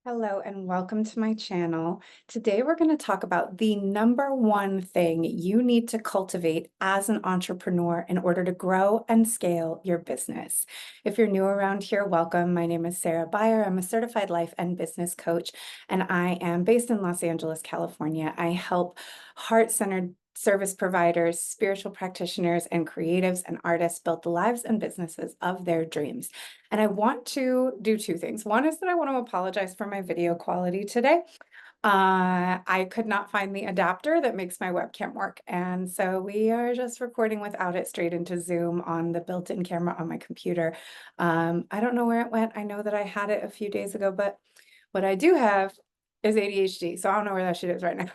Hello and welcome to my channel. Today we're going to talk about the number one thing you need to cultivate as an entrepreneur in order to grow and scale your business. If you're new around here, welcome. My name is Cera. I'm a certified life and business coach, and I am based in Los Angeles, California. I help heart-centered service providers, spiritual practitioners, and creatives and artists build the lives and businesses of their dreams. And I want to do two things. One is that I want to apologize for my video quality today. I could not find the adapter that makes my webcam work. And so we are just recording without it straight into Zoom on the built-in camera on my computer. I don't know where it went. I know that I had it a few days ago, but what I do have is ADHD. So I don't know where that shit is right now.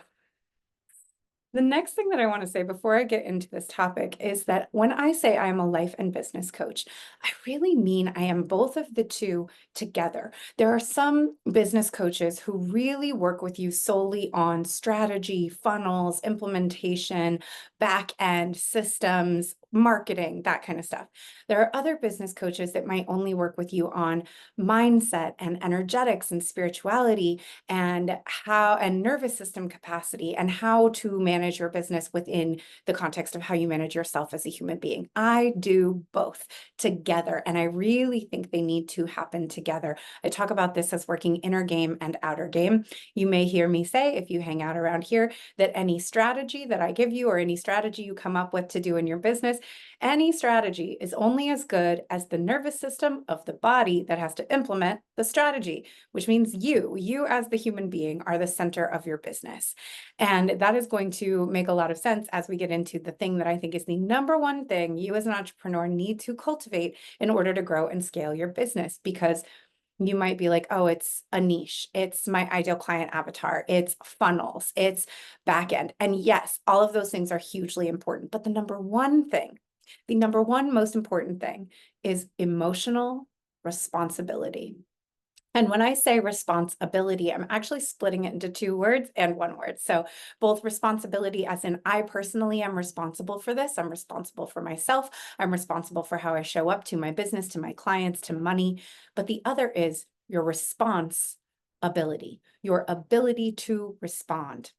The next thing that I want to say before I get into this topic is that when I say I am a life and business coach, I really mean I am both of the two together. There are some business coaches who really work with you solely on strategy, funnels, implementation, back end systems, marketing, that kind of stuff. There are other business coaches that might only work with you on mindset and energetics and spirituality and nervous system capacity and how to manage your business within the context of how you manage yourself as a human being. I do both together, and I really think they need to happen together. I talk about this as working inner game and outer game. You may hear me say, if you hang out around here, that any strategy that I give you or any strategy you come up with to do in your business, any strategy is only as good as the nervous system of the body that has to implement the strategy, which means you as the human being are the center of your business. And that is going to make a lot of sense as we get into the thing that I think is the number one thing you as an entrepreneur need to cultivate in order to grow and scale your business. Because you might be like, oh, it's a niche. It's my ideal client avatar. It's funnels. It's back end. And yes, all of those things are hugely important. But the number one thing, the number one most important thing is emotional responsibility. And when I say responsibility, I'm actually splitting it into two words and one word. So both responsibility, as in I personally am responsible for this. I'm responsible for myself. I'm responsible for how I show up to my business, to my clients, to money. But the other is your response ability, your ability to respond.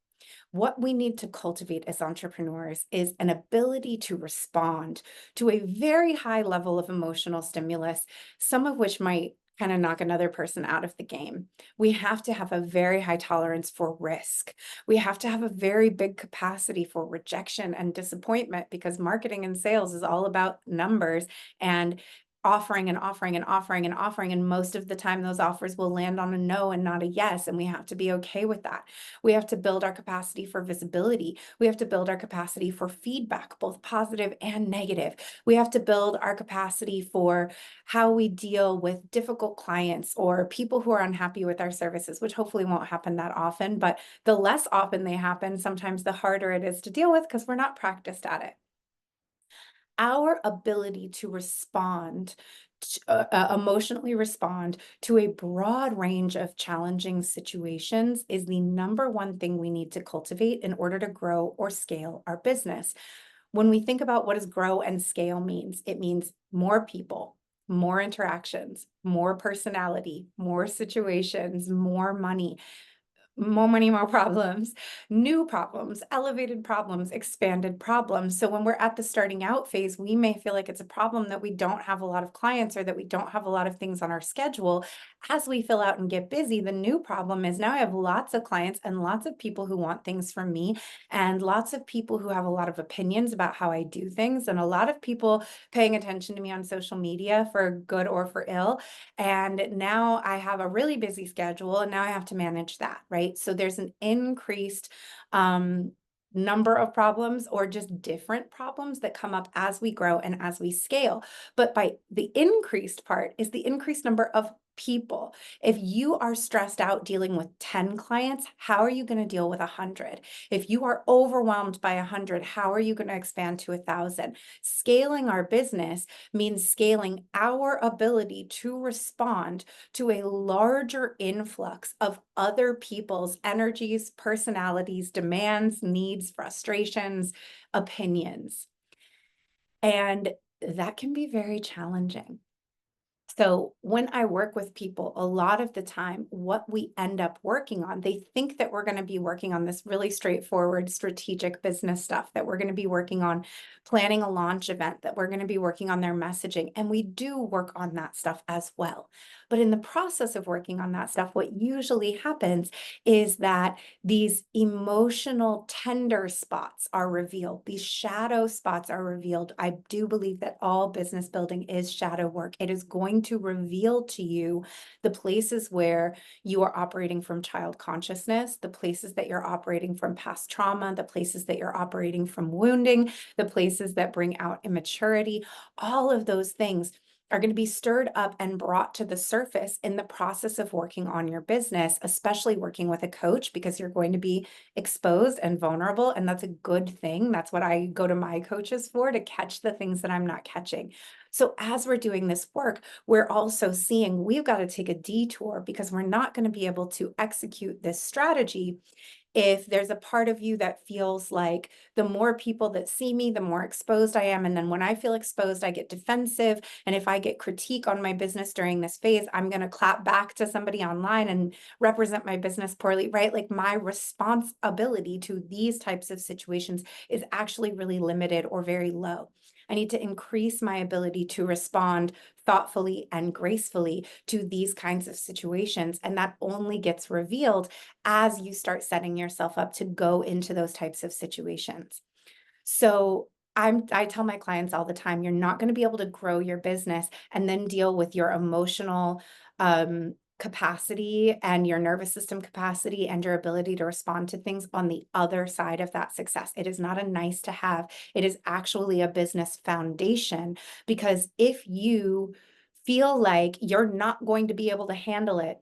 What we need to cultivate as entrepreneurs is an ability to respond to a very high level of emotional stimulus, some of which might kind of knock another person out of the game. We have to have a very high tolerance for risk. We have to have a very big capacity for rejection and disappointment, because marketing and sales is all about numbers and offering and offering and offering and offering. And most of the time, those offers will land on a no and not a yes. And we have to be okay with that. We have to build our capacity for visibility. We have to build our capacity for feedback, both positive and negative. We have to build our capacity for how we deal with difficult clients or people who are unhappy with our services, which hopefully won't happen that often. But the less often they happen, sometimes the harder it is to deal with because we're not practiced at it. Our ability to respond, emotionally respond to a broad range of challenging situations is the number one thing we need to cultivate in order to grow or scale our business. When we think about what does grow and scale means, it means more people, more interactions, more personality, more situations, more money. More money, more problems, new problems, elevated problems, expanded problems. So when we're at the starting out phase, we may feel like it's a problem that we don't have a lot of clients or that we don't have a lot of things on our schedule. As we fill out and get busy, the new problem is now I have lots of clients and lots of people who want things from me and lots of people who have a lot of opinions about how I do things and a lot of people paying attention to me on social media for good or for ill. And now I have a really busy schedule and now I have to manage that, right? So there's an increased number of problems or just different problems that come up as we grow and as we scale. But by the increased part is the increased number of people. If you are stressed out dealing with 10 clients, how are you going to deal with 100? If you are overwhelmed by 100, how are you going to expand to 1,000? Scaling our business means scaling our ability to respond to a larger influx of other people's energies, personalities, demands, needs, frustrations, opinions. And that can be very challenging. So when I work with people, a lot of the time, what we end up working on, they think that we're going to be working on this really straightforward strategic business stuff, that we're going to be working on planning a launch event, that we're going to be working on their messaging. And we do work on that stuff as well. But in the process of working on that stuff, what usually happens is that these emotional tender spots are revealed. These shadow spots are revealed. I do believe that all business building is shadow work. It is going to reveal to you the places where you are operating from child consciousness, the places that you're operating from past trauma, the places that you're operating from wounding, the places that bring out immaturity. All of those things are going to be stirred up and brought to the surface in the process of working on your business, especially working with a coach, because you're going to be exposed and vulnerable. And that's a good thing. That's what I go to my coaches for, to catch the things that I'm not catching. So as we're doing this work, we're also seeing we've got to take a detour, because we're not going to be able to execute this strategy if there's a part of you that feels like the more people that see me, the more exposed I am. And then when I feel exposed, I get defensive. And if I get critique on my business during this phase, I'm going to clap back to somebody online and represent my business poorly, right? Like, my responsibility to these types of situations is actually really limited or very low. I need to increase my ability to respond thoughtfully and gracefully to these kinds of situations. And that only gets revealed as you start setting yourself up to go into those types of situations. So I tell my clients all the time, you're not going to be able to grow your business and then deal with your emotional capacity and your nervous system capacity and your ability to respond to things on the other side of that success. It is not a nice to have. It is actually a business foundation, because if you feel like you're not going to be able to handle it,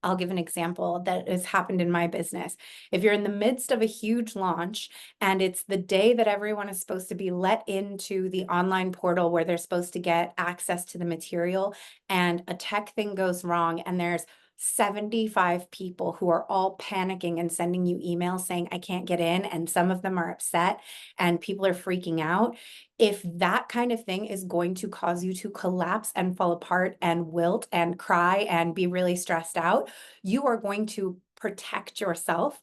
I'll give an example that has happened in my business. If you're in the midst of a huge launch and it's the day that everyone is supposed to be let into the online portal where they're supposed to get access to the material, and a tech thing goes wrong, and there's 75 people who are all panicking and sending you emails saying, I can't get in, and some of them are upset and people are freaking out. If that kind of thing is going to cause you to collapse and fall apart and wilt and cry and be really stressed out, you are going to protect yourself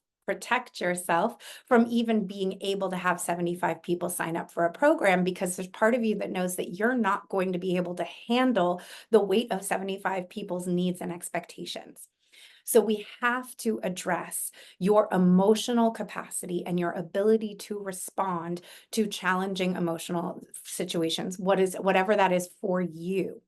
from even being able to have 75 people sign up for a program, because there's part of you that knows that you're not going to be able to handle the weight of 75 people's needs and expectations. So we have to address your emotional capacity and your ability to respond to challenging emotional situations, whatever that is for you.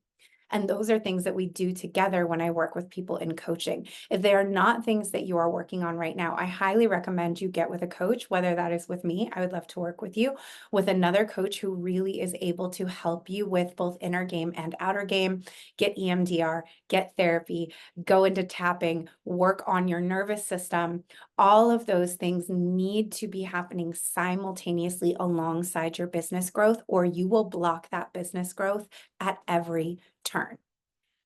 And those are things that we do together when I work with people in coaching. If they are not things that you are working on right now, I highly recommend you get with a coach, whether that is with me. I would love to work with you, with another coach who really is able to help you with both inner game and outer game. Get EMDR, get therapy, go into tapping, work on your nervous system. All of those things need to be happening simultaneously alongside your business growth, or you will block that business growth at every turn.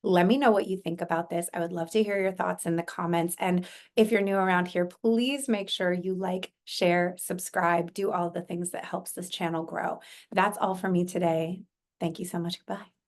Let me know what you think about this. I would love to hear your thoughts in the comments. And if you're new around here, please make sure you like, share, subscribe, do all the things that helps this channel grow. That's all for me today. Thank you so much. Goodbye.